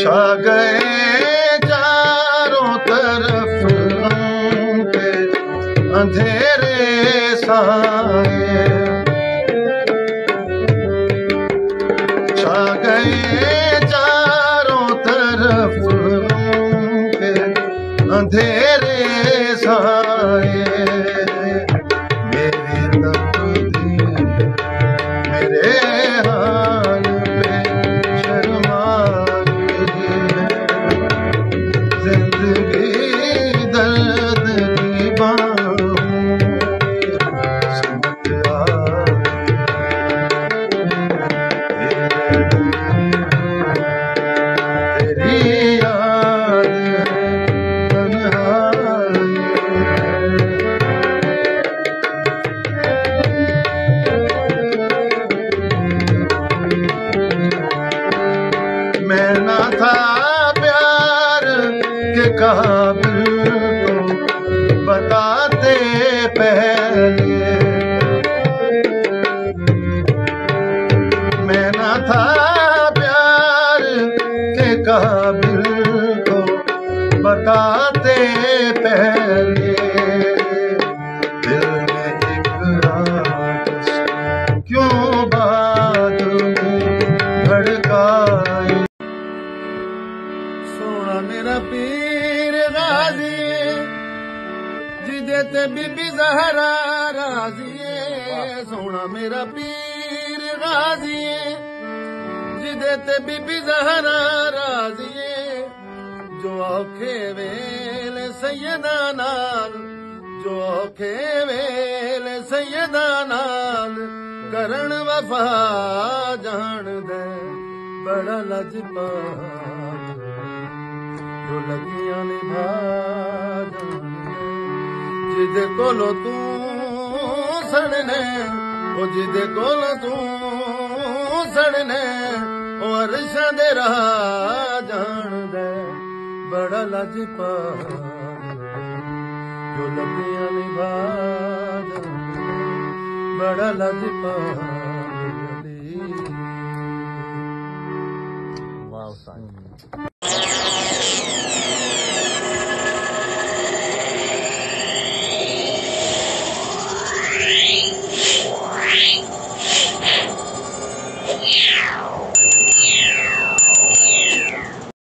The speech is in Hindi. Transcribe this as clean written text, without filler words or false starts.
छा गए चारों तरफ हम पे अंधेरे साए, छा गए चारों तरफ हम पे अंधेरे साए। मेरी तकदीर मेरे हाल पे शर्मा गई है, जिंदगी दर्द की बाहों समझ तेरी याद है तन्हाई है। मैं ना था प्यार के काबिल तो बताते पहले, मैं ना था प्यार के काबिल तो बताते पहले। दिल में एक रात क्यों बादल भड़काई। सोना मेरा पीर गाजी जिदे ते बीबी ज़हरा राजी है। सोना मेरा पीर गाजी जिदे ते बीबी ज़हरा राजी है। जो औखे वेले सैयदा नाल, जो औखे वेले सैयदा नाल करन वफा जान दे बड़ा लजपाल। जो लगियां निभा जान दे जिदे कोलो तू सड़ने, ओ जिदे कोलो तू सड़ने ओ अरशां दे राह जान दे बड़ा लजपाल। जो लगियां निभा जान दे बड़ा लजपाल।